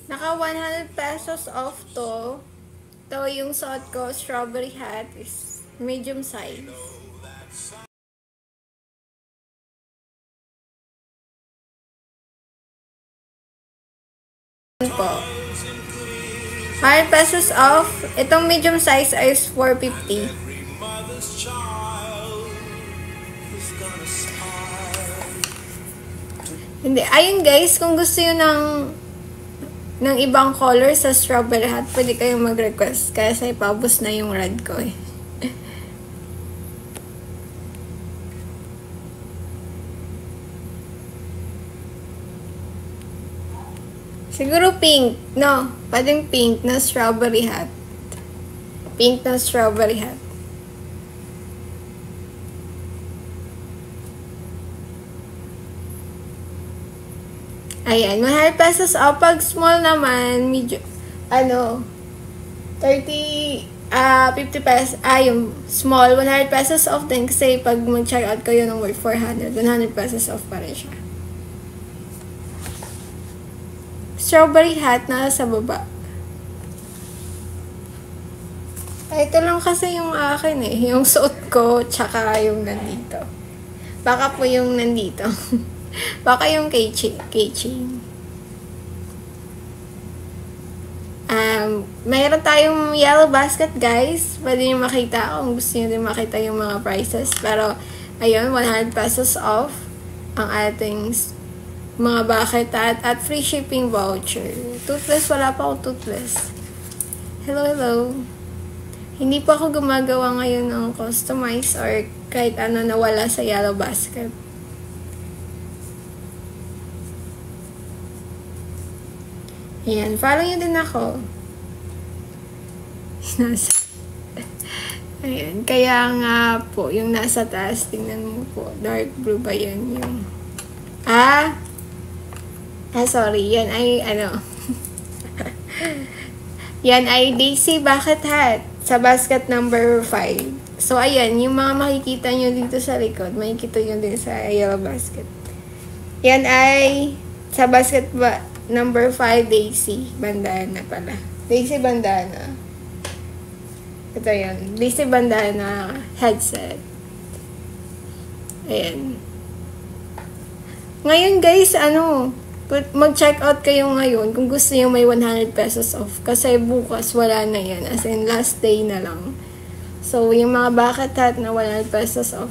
Naka 100 pesos off to. Ito yung suot ko, strawberry hat is medium size. Po. 100 pesos off. Itong medium size is 450. Hindi. Ayun guys, kung gusto nyo ng ibang color sa strawberry hat, pwede kayong mag-request. Kasi paubos na yung red ko eh. Siguro pink. No, pwedeng pink na strawberry hat. Pink na strawberry hat. Ayan, 100 pesos off. Pag small naman, medyo, 50 pesos, yung small, 100 pesos off din. Kasi pag mag-check out kayo ng worth 400, 100 pesos off pa rin siya. Strawberry hat na sa baba. Ito lang kasi yung akin eh. Yung suot ko, tsaka yung nandito. Baka po yung nandito. Baka yung keychain. Mayroon tayong yellow basket, guys. Pwede nyo makita kung gusto nyo din makita yung mga prices. Pero, ayun, 100 pesos off ang ating mga bucket at free shipping voucher. Toothless, wala pa akong toothless. Hello. Hindi pa ako gumagawa ngayon ng customize or kahit ano nawala sa yellow basket. Ayan, follow nyo din ako. Ayan, kaya nga po, yung nasa taas, tingnan mo po, dark blue ba yan yung... sorry, yan ay, yan ay Daisy Bucket Hat sa basket number 5. So, ayan, yung mga makikita nyo dito sa likod, makikita nyo din sa yellow basket. Yan ay sa basket number 5, Daisy Bandana pala. Daisy Bandana. Ito yan. Daisy Bandana headset. Ayan. Ngayon guys, mag-check out kayo ngayon kung gusto nyo may 100 pesos off. Kasi bukas wala na yan. As in, last day na lang. So, yung mga bucket hat na 100 pesos off.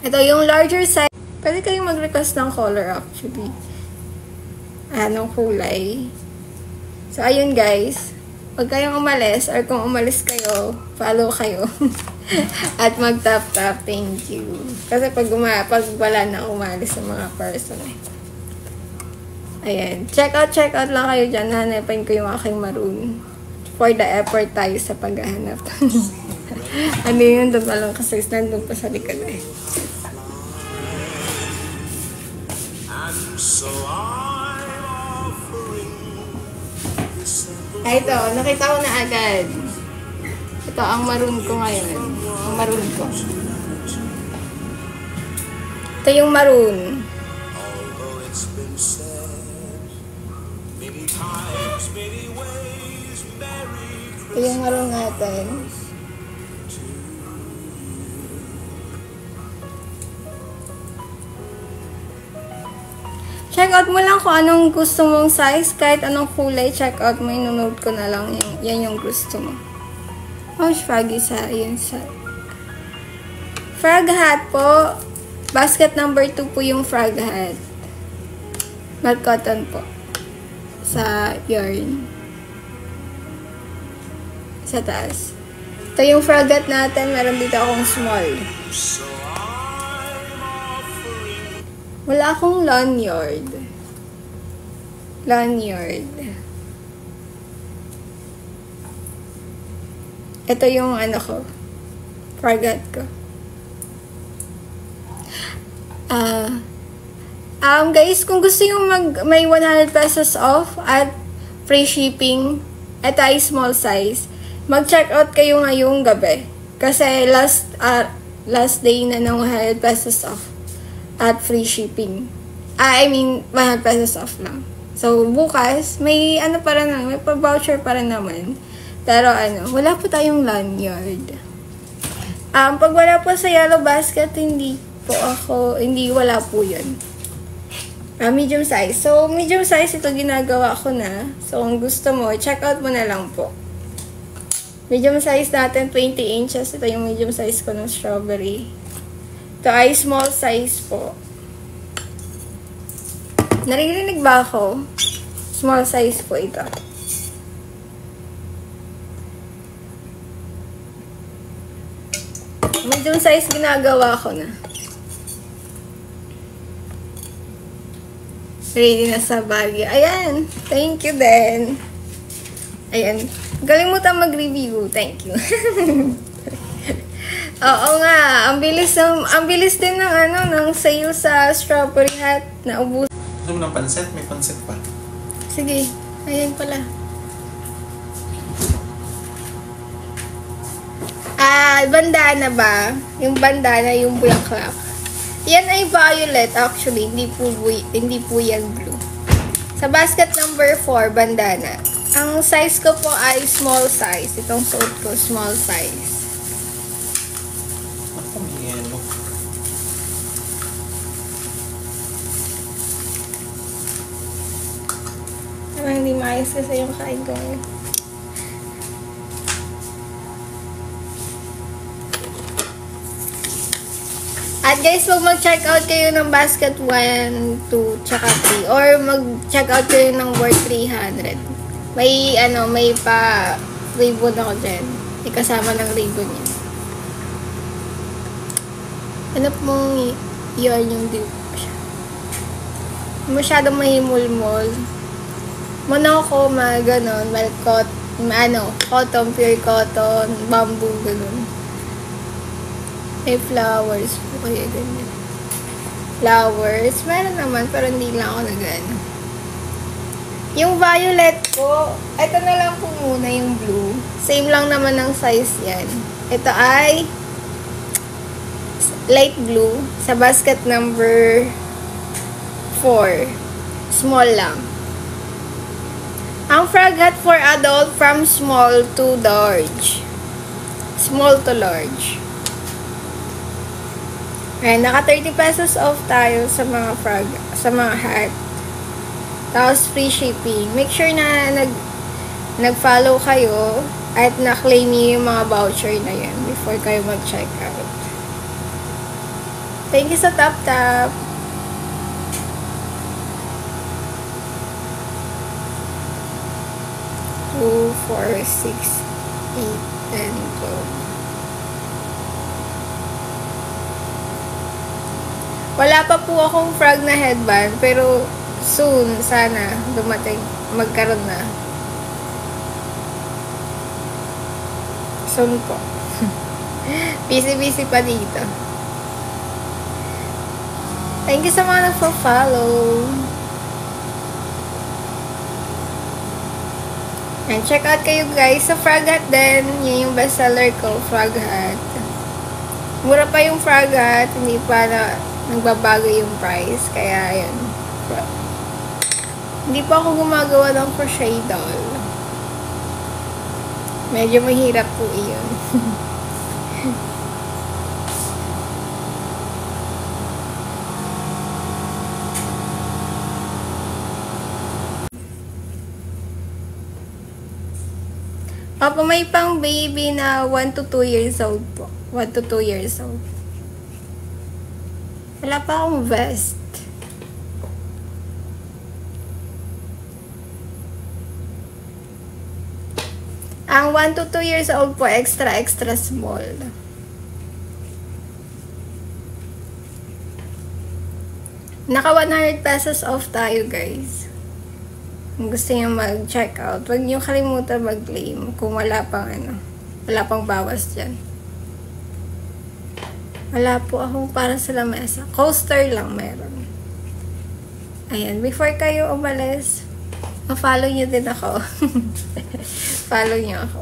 Ito yung larger size. Pwede kayong mag-request ng color actually. Anong kulay. So, ayun guys. Huwag kayong umalis or kung umalis kayo, follow kayo. At mag-tap-tap. Thank you. Kasi pag wala na umalis sa mga person eh. Ayan. Check out lang kayo dyan. Hanapin ko yung aking maroon. For the effort tayo sa paghahanap. Ano yun? Doon pa lang kasi nandun pa sa likod eh. Ito, nakita ko na agad. Ito, ang maroon ko ngayon. Ang maroon ko. Ito yung maroon. Ito yung maroon natin. Check out mo lang kung anong gusto mong size. Kahit anong kulay, check out mo. Inonote ko na lang yan yung gusto mo. Oh, froggy sa, yun sa. Frog hat po. Basket number 2 po yung frog hat. Matte cotton po. Sa yarn. Sa taas. Ito yung frog hat natin. Meron dito akong small. Wala akong lanyard. Ito yung ko. Forgot ko. Guys, kung gusto yung may 100 pesos off at free shipping, ito ay small size. Mag-check out kayo ngayong gabi. Kasi last day na ng 100 pesos off. At free shipping. I mean, 100 pesos off lang. So, bukas, may ano pa rin, may pa-voucher pa rin naman. Pero wala po tayong lanyard. Pag wala po sa yellow basket, hindi wala po yun. Medium size. So, medium size ito ginagawa ko na. So, kung gusto mo, check out mo na lang po. Medium size natin, 20 inches. Ito yung medium size ko ng strawberry. Ito ay small size po. Naririnig ba ako? Small size po ito. Medium size ginagawa ko na. Ready na sa Baguio. Ayan. Thank you din. Ayan. Kalimutan mag-review. Thank you. Oo nga. Ang bilis din ng sale sa strawberry hat na ubus. Gusto mo ng pansit? May pansit pa. Sige. Ayan pala. Bandana ba? Yung bandana, yung bulaklak. Yan ay violet actually, hindi po yan blue. Sa basket number 4, bandana. Ang size ko po ay small size. Itong suot ko, small size. Ako, may yellow. Hindi maayos kasi yung kain ko. At guys, wag mag-check out kayo ng basket 1, 2, tsaka 3. Or mag-check out kayo ng worth 300. May pa-ribbon ako dyan. May kasama ng ribbon niya. Ano pong yun yung dip siya. Masyadong mahimul-mul. Muna ako ganon, cotton, pure cotton, bamboo, ganon. May flowers po kaya ganyan. Flowers. Meron naman, pero hindi lang ako nag-ano. Yung violet po, ito na lang po muna yung blue. Same lang naman ng size yan. Ito ay light blue sa basket number 4. Small lang. Ang frog hat for adult from small to large. Small to large. Ayan, naka 30 pesos off tayo sa mga hat. Tapos free shipping. Make sure na nag-follow kayo at na-claim niyo yung mga voucher na yan before kayo mag-check out. Thank you sa TapTap. Two, 4, 6, 8, 10, 12. Wala pa po akong frog na headband, pero soon, sana, magkaroon na. Soon po. Busy pa dito. Thank you sa mga nagpo-follow. And check out kayo guys sa frog hat din. Yan yung bestseller ko, frog hat. Mura pa yung frog hat, hindi pa nagbabago yung price, kaya yun. Hindi pa ako gumagawa ng crochet doll. Medyo mahirap po iyon. Opo, may pang baby na 1 to 2 years old po. 1 to 2 years old. Wala pa akong vest. Ang 1 to 2 years old po, extra small. Naka 100 pesos off tayo guys. Kung gusto nyo mag-check out, huwag nyo kalimutan mag-claim kung wala pang bawas dyan. Wala po akong para sa lamesa. Coaster lang meron. Ayan. Before kayo umalis, ma-follow nyo din ako. Follow nyo ako.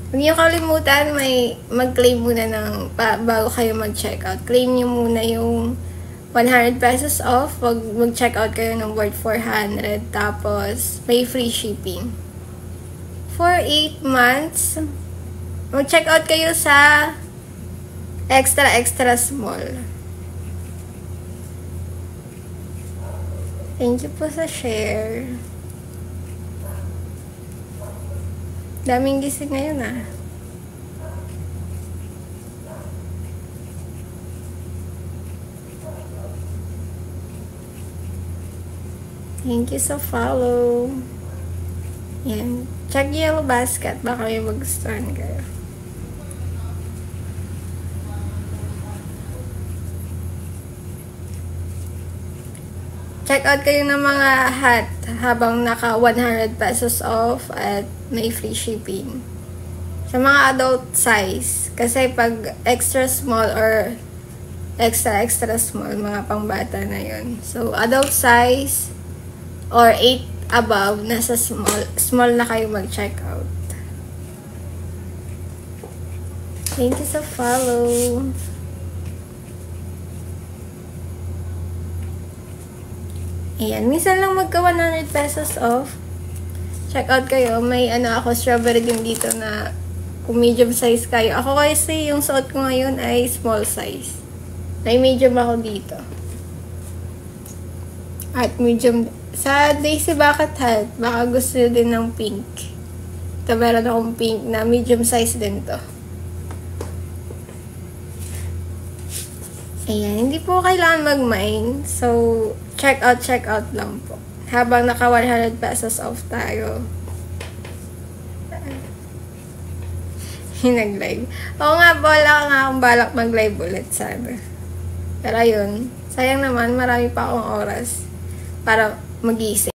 Huwag niyo kalimutan, mag-claim muna bago kayo mag-checkout. Claim niyo muna yung 100 pesos off. Mag-checkout kayo ng worth 400. Tapos, may free shipping. For 8 months, mag-checkout kayo sa extra small. Thank you po sa share. Daming gising ngayon ah. Thank you sa follow. Yan. Check Yellow Basket. Baka may magustuhan kayo. Check out kayo ng mga hat habang naka 100 pesos off at may free shipping. Sa mga adult size, kasi pag extra small or extra small, mga pangbata na yun. So, adult size or 8 above, nasa small na kayo mag-check out. Thank you sa follow. Ayan, minsan lang magka 100 pesos off. Check out kayo. May ako, strawberry din dito na kung medium size kayo. Ako kasi yung suot ko ngayon ay small size. May medium ako dito. At medium. Sa Daisy Bucket Hat, baka gusto din ng pink. Ito meron akong pink na medium size din to. Ayan, hindi po kailangan mag-mine. So, check out lang po. Habang naka 100 pesos off tayo. Nag-live. Oo nga, wala nga akong balak mag-live ulit sana. Pero yun, sayang naman, marami pa akong oras para mag-iisip.